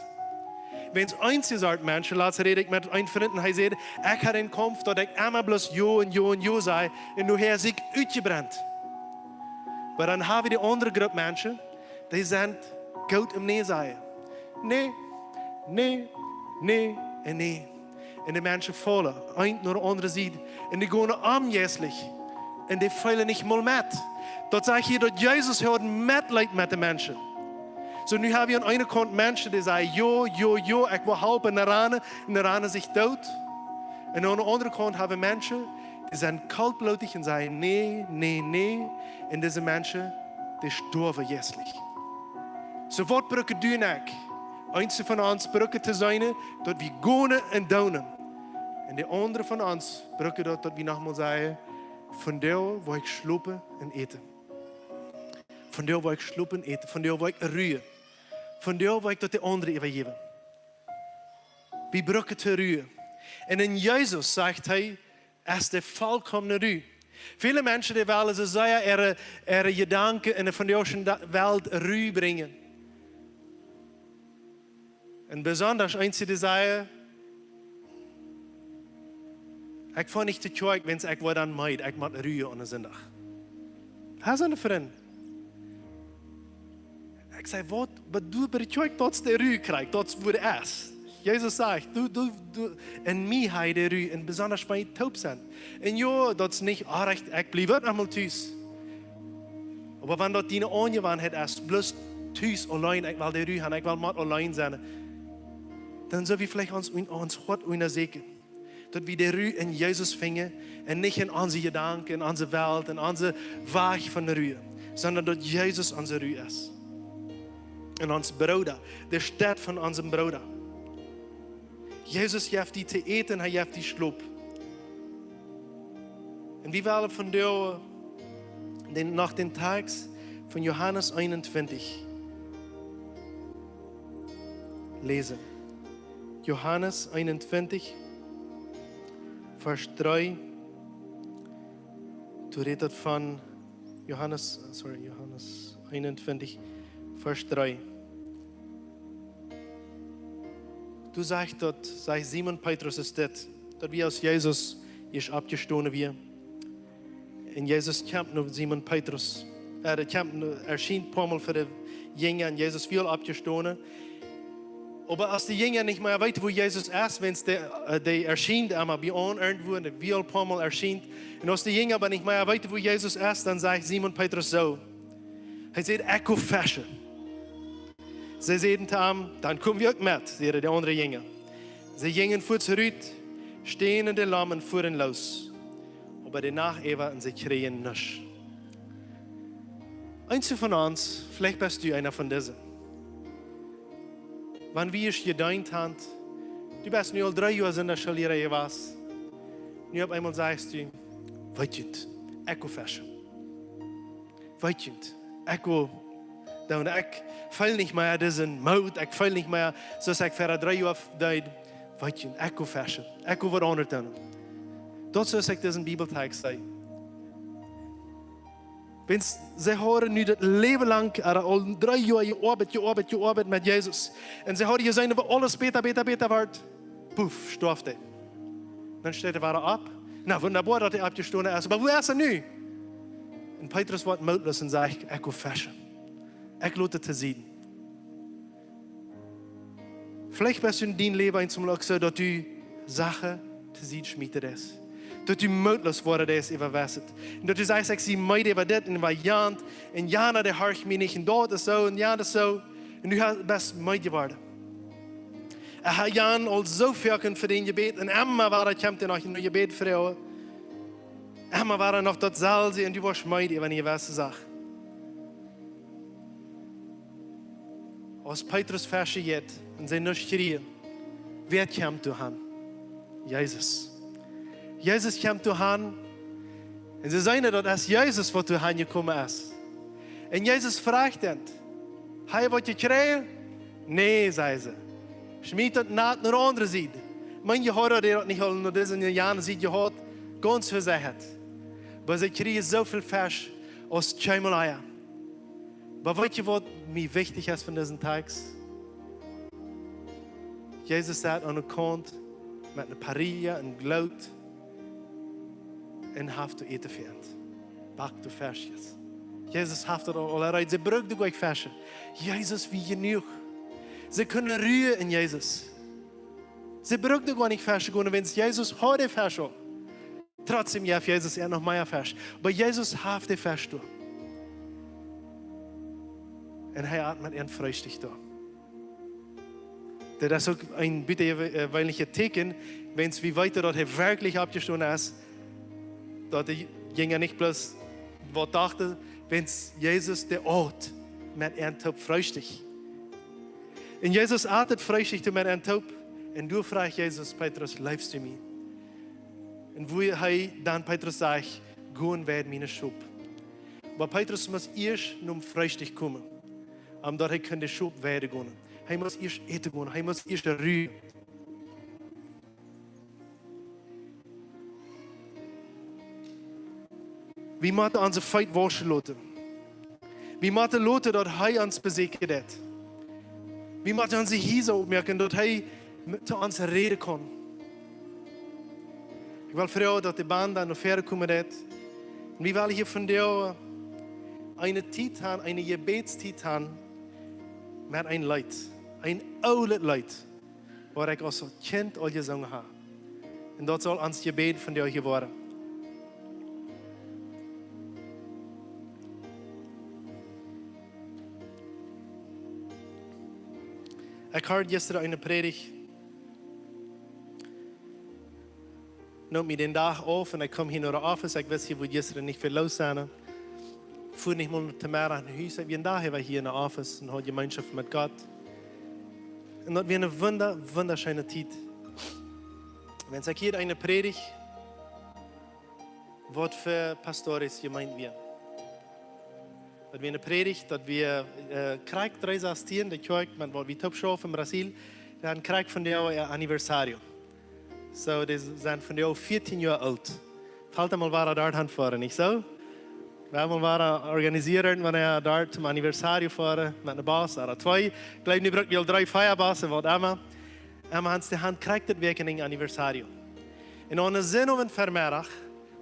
Wenn es eins gesagt, Menschen, laatst rede ik met een vriend en hij zei, ik had een kampf dat ik immer bloß jo zei en nu heb ik uitgebrand. Maar dan hebben we die andere groep mensen, die zijn goed om nee zeggen. Nee. En die mensen vallen, een naar de andere zijde. En die gaan aanjeslich. En die vallen niet mal met. Dat zeg je dat Jezus heeft medelijden met de mensen. So nu hebben we aan de ene kant mensen die zeggen, jo, ik wil helpen en de ranen zich dood. En aan de andere kant hebben we mensen die zijn kaltbloodig en zeggen, nee. En deze mensen, die sterven jeslich. So wat brücken du en ik? Eins van ons brücken te zijn, dat we gaan en doen. En de andere van ons brücken dat we nogmaals zeggen, van jou wil ik slopen en eten. Van jou wil ik slopen en eten. Van jou wil ik ruien. Van jou wil ik dat de andere even geven. We brücken te ruien. En in Jezus zegt hij, is de volkommene ruw. Viele mensen die willen ze zeggen, ihre gedanken in de vandaagse wereld ruw brengen. En besonders eins die zeggen, ik vond niet te tjoik, wens ik word aan meid, ik moet ruwen op een zondag. Hij is een vriend. Ik zei, wat du bij de tjoik tot de ruw krijgt, tot voor de is. Jezus zegt, du, en mij hij de ruw, en besonders van je taub zijn. En ja, dat is niet recht, ik blijf ook nog maar thuis. Maar wanneer dat die aangewandt is, bloß thuis alleen, ik wil de ruw gaan, ik wil maar alleen zijn. Dan zullen we vielleicht ons hart onderzoeken. Dat we de ruw in Jezus vinden en niet in onze gedanken, in onze wereld, in onze weg van de ruw. Sondern dat Jezus onze ruw is. En ons broeder, de stad van onze broeder. Jezus geeft die te eten, hij geeft die sloop. En we willen van jou nach den Tags van Johannes 21 lezen. Johannes 21, vers 3. Du redet van Johannes 21, vers 3. Du sagst dat, zei Simon Petrus is dit, dat we als Jezus is abgestoßen wir. En Jezus kämpft naar Simon Petrus. Erschien ein paar Mal für die Jünger und Jesus viel abgestoßen. Aber als die Jünger nicht mehr weten, wo Jesus ist, wenn es der erschien, einmal bei uns irgendwo, und wie ein paar Mal erschien, und als die Jünger aber nicht mehr weten, wo Jesus ist, dann sagt Simon Petrus so, er sagt, ich will fischen. Sie sagten zu ihm, dann kommen wir auch mit, sagten die anderen Jünger. Sie gingen vor zurück, stehen in den Lammen, fuhren los. Aber danach und sie kriegen nichts. Eins von uns, vielleicht bist du einer von diesen. Wenn wir es gedacht haben, du bist nu al 3 Jahre in der Schule gewesen. Nu op einmal sagst du, weet je het, ik wil fischen. Weet je het, ik wil, dan ik voel niet meer deze moed, ik voel niet meer zoals ik voor 3 jaar deed. Weet je het, ik wil fischen, ik wil wat anders doen. Dat zoals ik deze Bibeltekst zei. Wenn sie hören nu das Leben lang, al 3 Jahre gearbeitet mit Jesus. Und sie hören, je zijn over alles beter wordt. puff, stofte. Dann steht er wieder ab. Na, wunderbar, dass er abgestoßen ist. Aber wo ist er nu? Und Petrus wordt moedloos en zei, ik wil versen. Ik laat het te zien. Vielleicht bist du in deinem Leben zum so, dass du Sachen zu sehen schmiedet ist. Dass du moedloos worden ist über was. Und dass du sagst, ich sehe meid über das und über Jant. Und Jana, der hört mich nicht. Und dort ist so und Jana ist so. Und du bist meid geworden. Ich habe Jan al so viel für den Gebet. Und einmal war er, kommt er noch in ein Gebet für dich. Einmal war er noch dort Salze und du warst meid über die was Sache. Als Petrus Vers jetzt und sie nicht schreien, wer kommt du an? Jesus. Jesus kommt du an. Und sie sagen, dass es Jesus, was du angekommen ist. Und Jesus fragt ihn, hey, was du kriegst? Nee, sagen sie. Schmied das nach einer anderen Seite. Manche haben das nicht nur diese Jahre sieht, gehört, ganz für sich. Aber sie kriegen so viel Fisch aus Tscheimeleier. Aber weißt du, was mir wichtig ist von diesen Tags? Jesus sagt an der Kant mit einer Paria und Glaut und haft du eten fährt. Back du Fischjes. Jesus haft er allerlei. Sie brauchen du gleich Fische. Jesus wie genug. Sie können rühren in Jesus. Sie brauchen du gar nicht Fische, wenn es Jesus heute Fische. Trotzdem ja, Jesus noch mehr Fisch. Aber Jesus haft die Fische. Und er atmet ein Frühstück da. Das ist auch ein bitterweilige Teken, wenn es wie weiter dort wirklich abgestoßen ist, dort ging er nicht bloß, was dachte, wenn es Jesus der Ort mit einem Topf Frühstück. Und Jesus atmet Frühstück mit einem Topf und du fragst Jesus, Petrus, leibst du mir? Und wo er dann Petrus sagt, gehen werden meine Schub. Aber Petrus muss erst zum Frühstück kommen. Omdat hij kan de schop verder gaan. Hij moet eerst eten gaan. Hij moet eerst ruiken. We moeten onze feit waschen laten. We moeten laten dat hij ons bezekerd heeft. We moeten onze hiezen opmerken dat hij te ons reden kan. Ik wil voor jou dat de band dan nog verder komen heeft. En we willen hier van jou een tijd hebben, een gebedstijd hebben. Met een lied, een oude lied, waar ik als kind al gezongen heb. En dat zal ons gebed van jou geworden. Ik hoorde gisteren een predigt. Noem me den dag af en ik kom hier naar de office. Ik wist hier, wo gisteren niet veel los zijn. Fuhr nicht mal zu mir an Haus. Wir daher war hier in der Office und haben Gemeinschaft mit Gott. Und das war eine wunderschöne Zeit. Wenn es hier eine Predigt, was für Pastores gemeint wird. Das war eine Predigt, dass wir Krieg 3 der Kirche, man war wie Topshow in Brasil, dann Krieg von der Anniversario. So, die sind von der 14 Jahre alt. Fällt einmal war dort hinfahren, nicht so? We waren organiseren wanneer daar zum anniversario fahren met een baas. Er 2. Ik geloof nu brug je al 3 feierbassen, wat Emma. Emma heeft de hand krijgt het werken in anniversario. En aan de zin of een vermiddag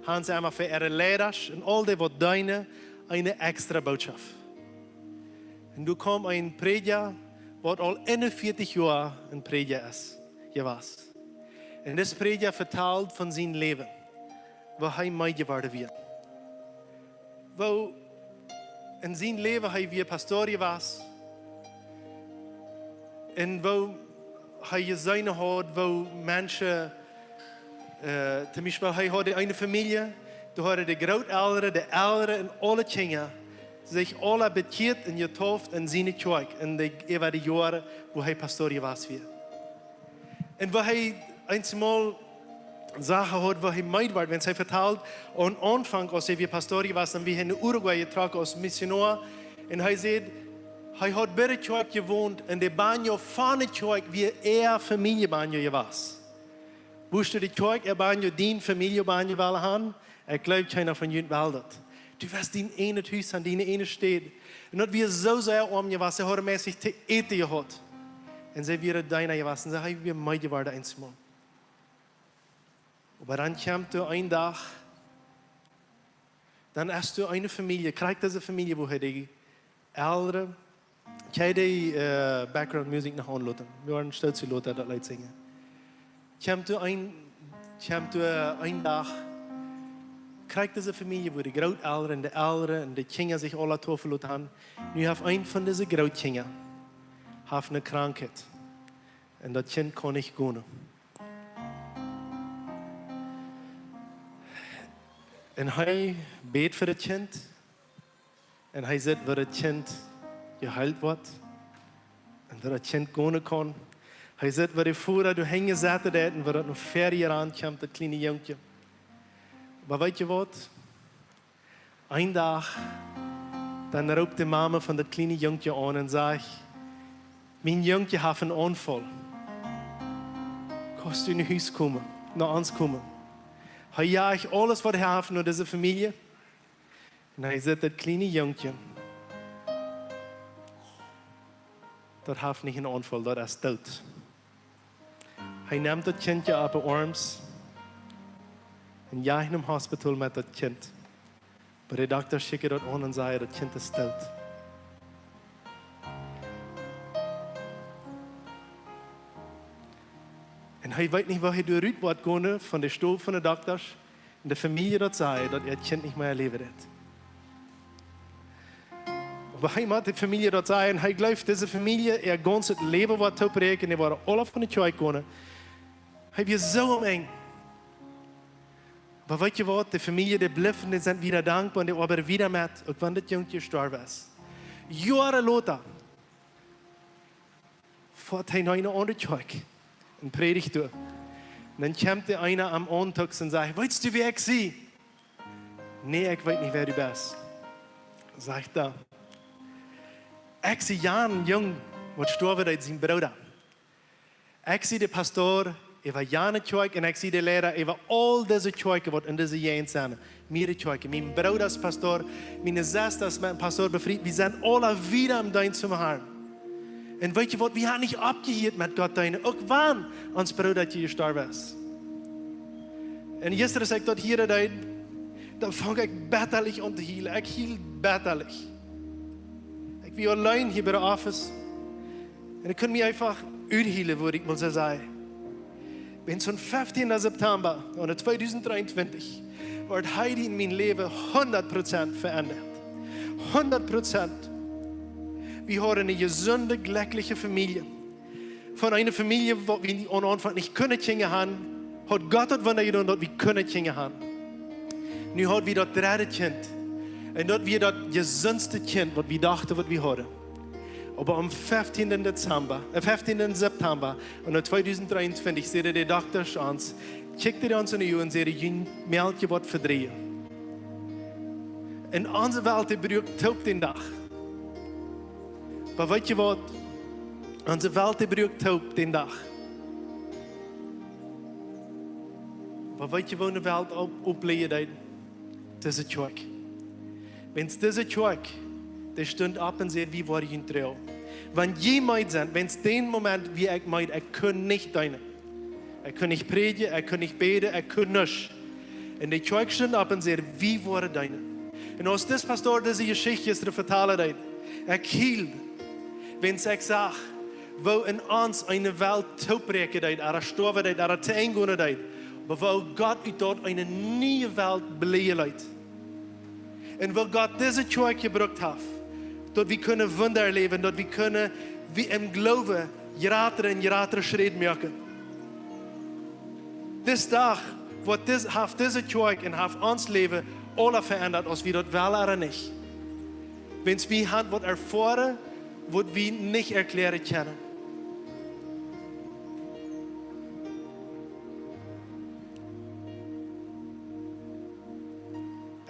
hebben ze Emma voor ihre leiders en al die wat deine een extra boodschap. En toen kwam een prediger wat al 41 jaar een prediger is. Geweest. En deze prediger vertelt van zijn leven. Waar hij mee geworden werd. Wo in zijn leven hij weer pastorie was. En wo hij gezien had, wo mensen, zum Beispiel hij had een familie, toen hadden de grootouderen, de ouderen en alle kinderen zich alle bekeerd en getauft in zijn kerk in de jaren wo hij pastorie was weer. En wo hij eenmaal Sachen hat, wo er meid war, wenn er vertelt, am Anfang, als er Pastorie war, dann wir in Uruguay getragen als Missionar, und er sagt, er hat bei der Kirche gewohnt, in der Banjo von der Kirche, wie er Familienbanjo war. Wusste die Kirche, Banjo, die Familienbanjo haben? Ich glaube, keiner von ihnen will das. Du wirst in einem Haus an, in einem steht. Und das wir so sehr gewesen, er hat mäßig zu eten gehabt. Und sie wäre deiner gewesen, und sie haben meid geworden einmal. Aber dann kommt du ein Tag, dann hast du eine Familie, krijgt deze familie, wo die ältere, kan die background music nog aanlaten. We waren stolz zu laten dat Leute zingen. Kommt du ein Tag, krijgt deze familie, wo die Großeltern und die Kinder sich alle toffen haben. Nu hat ein von diesen Großkindern eine Krankheit. Und das Kind kann nicht gehen. Und er betet für das Kind. Und er sagt, wo das Kind geheilt wird. Und wo das Kind gehen kann. Er sagt, wo die Vater du hingesetzt hat, und wo das noch 4 Jahre ankommt, das kleine Jungchen. Aber weißt du was? Ein Tag, dann ruft die Mama von das kleinen Jungchen an und sagt, mein Jungchen hat einen Unfall. Kannst du in Haus kommen, nach uns kommen? Er jagt alles, was er hat, nur diese Familie. Und er sagt, das kleine Jungchen, das hat nicht einen Unfall, das ist tot. Er nimmt das Kind auf die Arms und jagt in im Hospital mit das Kind. Aber der Doktor schickt das an und sagt, das Kind ist tot. Und er weiß nicht, woher du rüber gehen von der Stuhl von den Doktors und der Familie dort sagt, dass er das Kind nicht mehr erleben wird. Aber er hat die Familie dort sagen, er glaubt, diese Familie, ihr ganzes Leben wird zu prägen, die waren alle von der Kirche gegangen. Er wird so eng. Aber weißt du was, die Familie, die bliffen, die sind wieder dankbar und die arbeiten wieder mit, auch wenn das Junge gestorben ist. Jahre später fährt er noch in eine andere Kirche und predigt durch. Und dann kommt der einer am Montag und sagt, weißt du, wer ich bin? Nee, ich weiß nicht, wer du bist. Sagt er, ich bin Jan Jung, der gestorben ist, sein Bruder. Ich bin der Pastor, ich war Jan Kirche und ich bin der Lehrer, ich war all diese Kirche, die in dieser Jahren sind. Meine Kirche, mein Bruder ist Pastor, meine Schwester ist mein Pastor befreit. Wir sind alle wieder im Dienst zum Herrn. Und weißt du was, wir haben nicht abgehört mit Gott, auch wann unser Bruder gestorben ist. Und gestern, als ich dort hier dann fange ich betterlich an zu heilen. Ich heile betterlich. Ich bin allein hier bei der Office. Und ich kann mich einfach uitheilen, würde ich mal so sagen. Wenn zum 15. September 2023 wird Heidi in mein Leben 100% verändert. 100%. Wir haben eine gesunde, glückliche Familie. Von einer Familie, wo wir am Anfang nicht können Kinder haben, hat Gott das Wunder getan, dass wir können Kinder haben. Nun haben wir das 3. Kind. Und das wir das gesundeste Kind, was wir dachten, was wir hatten. Aber am 15. September 2023 sagte der Doktor uns, kickte uns in die Augen und sagte, ihr Mädchen wird verdrehen. In unserer Welt braucht taub den Tag. Aber weißt du was? Unsere Welt braucht taub den Tag. Aber weißt du, wo eine Welt aufbläht? Diese Kirche. Wenn es diese Kirche, der stund ab und sagt, wie war ich in Trau? Wenn jemand sind, wenn es den Moment, wie ich meint, ich kann nicht deinen. Ich kann nicht predigen, ich kann nicht beten, ich kann nicht. Und die Kirche stund ab und sagt, wie war deinen? Und als das Pastor diese Geschichte ist, vertalen, ich hielt, wenn ich sage, wo in uns eine Welt zubrechen, eine sterben, eine teingehen, aber wo Gott dort eine neue Welt belebt. Und wo Gott diese Kirche gebraucht hat, dort wir können Wunder erleben, dort wir können, wie im Glauben, Jahre Schritt machen. This Tag, wat diese Kirche und hat uns Leben alle verändert, als wir dort wollen oder nicht. Wenn wir haben, was erfahren, was wir nicht erklären können.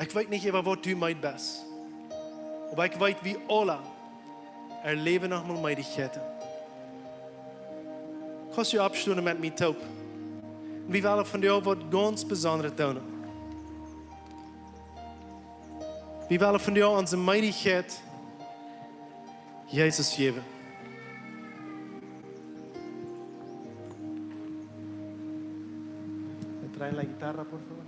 Ich weiß nicht, was du meinst bist. Aber ich weiß, wie alle erleben noch mal meine Kette. Kannst du abstimmen mit mir taub? Und wir wollen von dir was ganz Besonderes tun. Wir wollen von dir unsere Meidigkeit Jesus geben. traen la guitarra, por favor.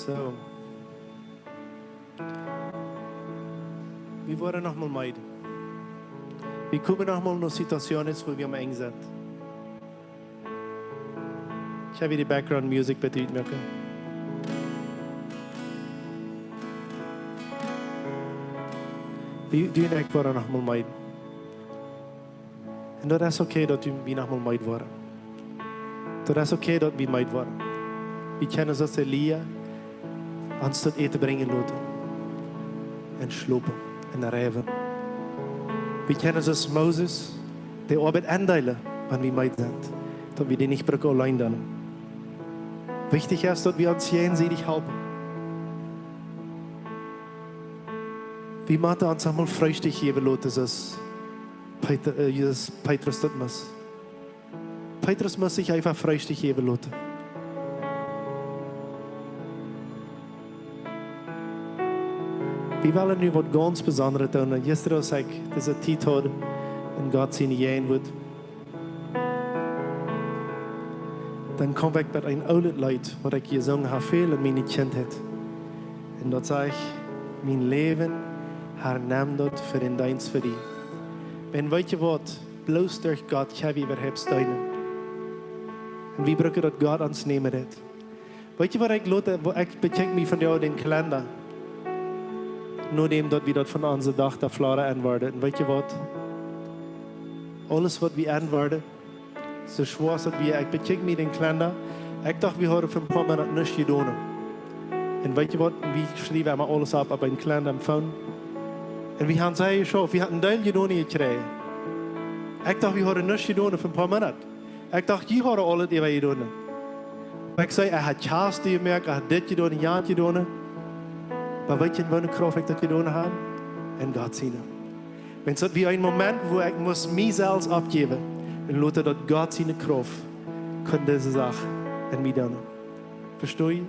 So. Wir wollen nochmal meiden. Wir kommen nochmal in Situationen, wo wir am eng sind. Ich habe die Background Music bitte mitmachen. Wir wollen nochmal meiden. Und das ist okay, dass wir nochmal meiden wollen. Das ist okay, dass wir meiden wollen. Wir kennen uns als Elia. Ons tot eten brengen laten. En slopen. En rijven. We kennen zoals Moses. Die arbeid aandelen. Wanneer we meid zijn. Dat we die niet brücken allein doen. Wichtig ist, dass wir uns jenseitig helfen. Wir müssen uns einmal frühstück geben lassen, als Petrus das muss. Petrus muss sich einfach frühstück geben lassen. Wir wollen nu wat ganz Besonderes tun. Gisteren zei ik, het is een tijd houden en God zijn jeen wordt. Dan kom ik met een oude lied, wat ik gezongen heb, veel in mijn kindheid. En dat zei ik, mijn leven herneem dat voor een dienst voor die. En weet je wat, bloos door God ga we überhaupt steunen. En wie brücken dat God ons nemen heeft. Weet je wat ik laat, ik bekijk me van jou den kalender. Nur dem, dat wir dort von unserem Dach der Flora anwarten. Und weißt du was? Alles, was wir anwarten, so schwer, dass wir, ich bekijk mir den Kalender, ich dachte, wir haben für ein paar Monate nichts getan. Und weißt du was? Wir schreiben immer alles ab auf einen Kalender am Phone. Und wir haben es geschafft, wir hatten einen Teil getan gekriegt. Ich dachte, wir haben nichts getan für ein paar Monate. Ich dachte, die haben alles getan. Ich sage, hat Chaos gemerkt, hat das getan, ein Jahr getan. Maar weet je in welke kracht ik dat gedaan heb? En God zien. Wenn es wie ein Moment, wo ich muss mich selbst abgeben und lasse, dass Gott seine Kraft kann diese Sache in mir tun. Verstehe ich?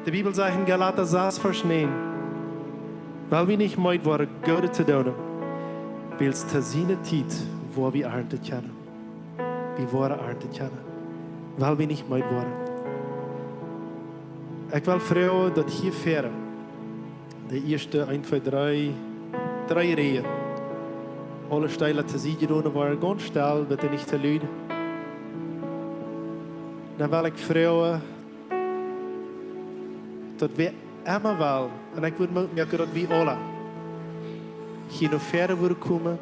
Die Bibel sagt in Galater 6, Vers 9, weil wir nicht meid waren, Gott zu tun, weil es zu seiner Zeit, wo wir ernten können. Wir waren ernten können. Weil wir nicht meid waren. Ich will vragen dat hier verder, de eerste 1, 2, 3 Reihen, alle Steine te zien gedaan waren, ganz still, bitte nicht te luid. Dan wil ik vragen dat we immer wel, en ik wil merken dat we alle hier nog verder worden komen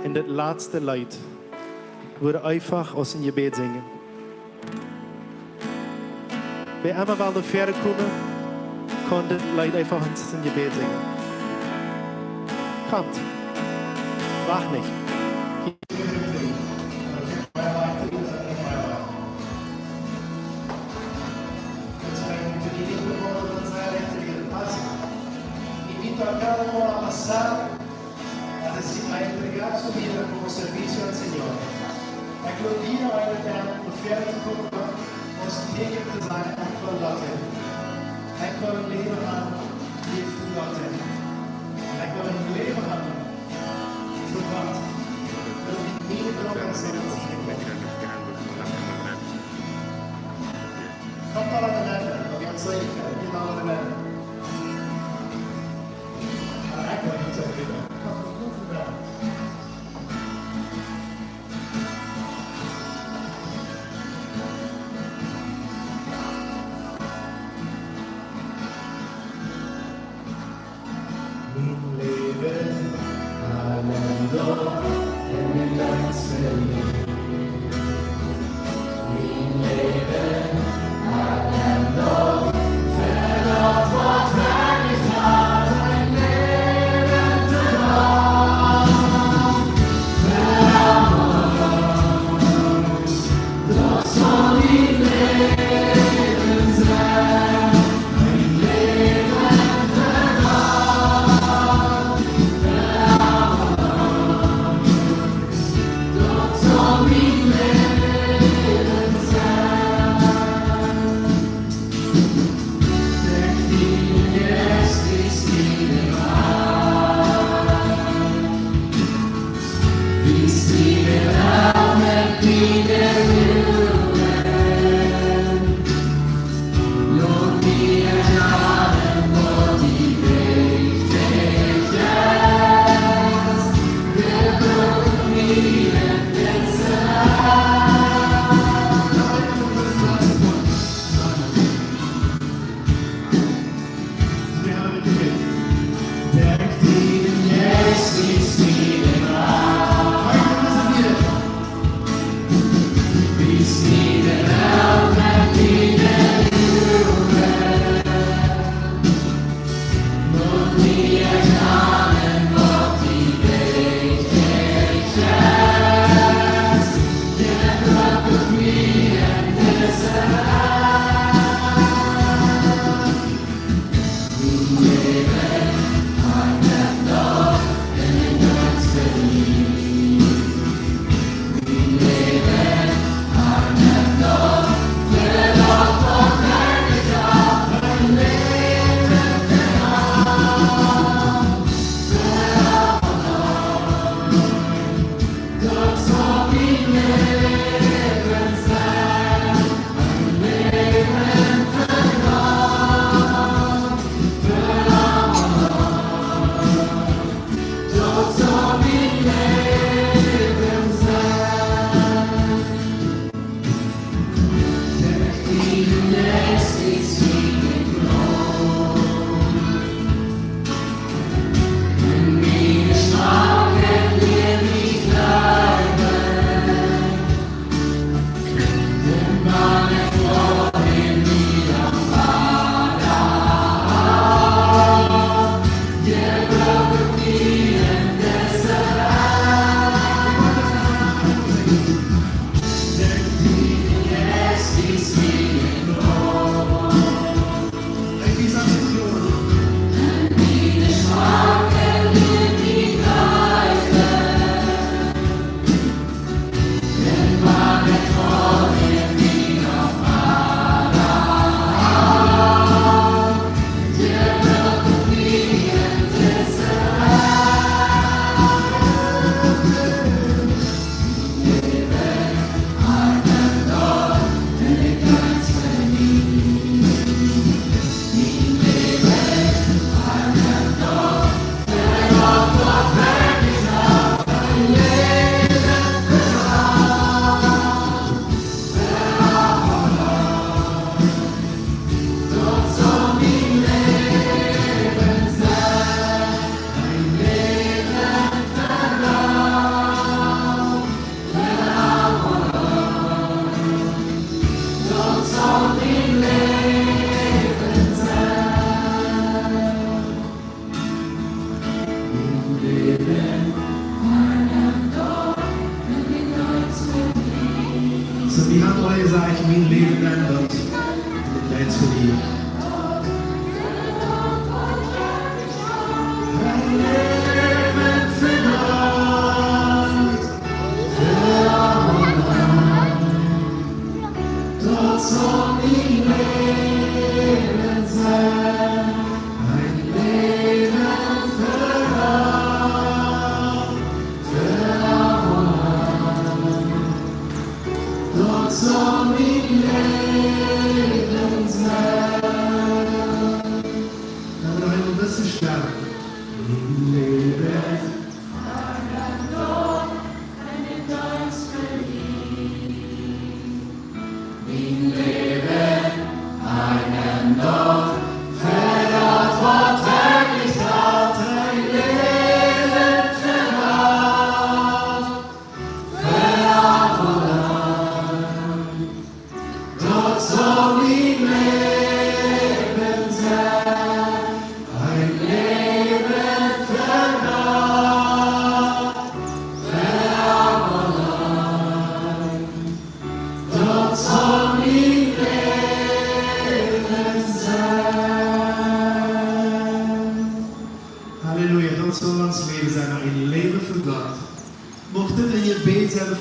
en dat laatste Lied worden einfach aus dem Gebet zingen. Wer immer wel noch verder kommen, kann das Lied einfach uns in Gebet singen. Kommt. Wach nicht. Invito a cada uno a pasar a entregar su vida como servicio al Señor. Ik wil hier uiteindelijk nog verder komen. Ons tegen te zijn, ik wil dat in. Ik wil een leven hebben, geef u dat in. Ik wil een leven hebben, voor God. Ik wil niet meer dronken zijn als ik ben. Kom maar aan de lijden, dat je het zeker hebt, niet aan de lijden. Maar ik wil niet zo willen. Ik kan het goed gedaan.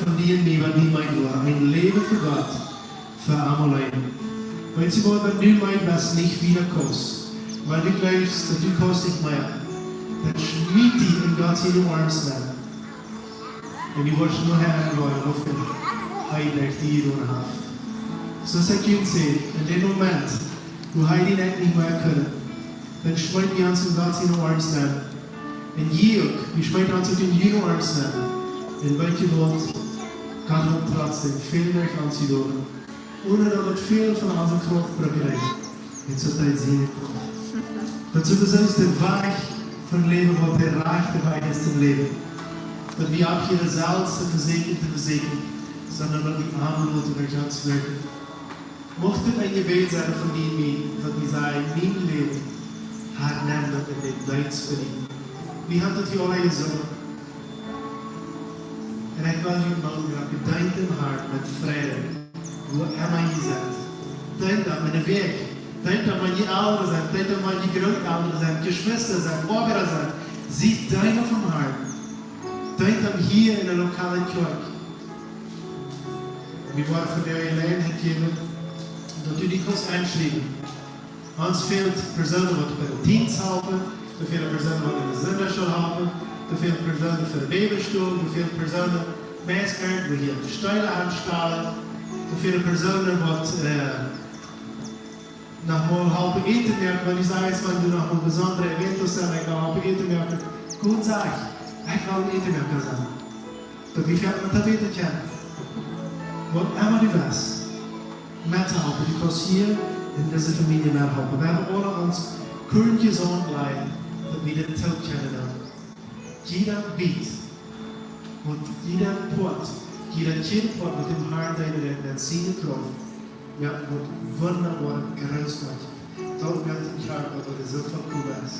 van die en mij wat niet mijn wordt. Mijn leven voor God, für einmal ein. Wenn sie wollen, wenn du meinst, was nicht wieder kostet, weil du glaubst, dass du kostet mehr, dann schmied die in Gott in den Arm nehmen. Und du wirst nur herangehen, wofür heilig die du hast. So sagt Jüngst, in dem Moment, wo heilig nicht mehr können, dann schmied die uns in Gott in den Arm nehmen. Und Jürg, wie schmied uns in den Arm nehmen. Und welche Wort kann man trotzdem viel mehr an sie tun. Ohne dass es viel von unserer Kraft braucht. Jetzt hat er seine Kraft. Dazu ist uns der Weg von Leben, wo der Reich dabei ist im Leben. Dass wir ab hier selbst zu versegnen, sondern dass die Armut über ganz wirken. Mochte ein Gebet sein von ihm, dass wir sagen, mein Leben hat niemand in den Deins verdient. Wir haben das hier alle gesungen. Und ich will dir mal gedenkt im Hart mit Frieden. Wo immer je seid. Denk aan mijn werk. Denk aan mijn ouders zijn. Denk aan mijn grootouders zijn. Geschwister zijn. Ouders zijn. Zie deine vom hart. Denk aan hier in de lokale kerk. Wir worden voor de alleen gegeven. Dat u die kost einschrijven. Ons fehlt personen wat bij de dienst helpen. Er fehlen personen wat in de zenderschool helpen. Er fehlen personen voor de Bibelstoel. Er fehlen personen mensen die hier de stijlen aanstellen. Für viele Personen, die nochmal halb eten merken, wenn ich sage, wenn du noch ein besonderer Event hast, ich will halb eten merken, gut sag ich will eten merken sein. Doch wie fährt man da wieder kennen? Was immer du weißt, mit helfen, du kannst hier in dieser Familie mehr helfen. Wir haben alle uns kühlen gesund bleiben, dass wir den Tod kennenlernen. Jeder Beat und jeder Port, jeder Kind wird mit dem Herrn deiner Seele drauf. Ja, wird wunderbar groß gemacht. Dort wird ich auch, aber so viel cool ist.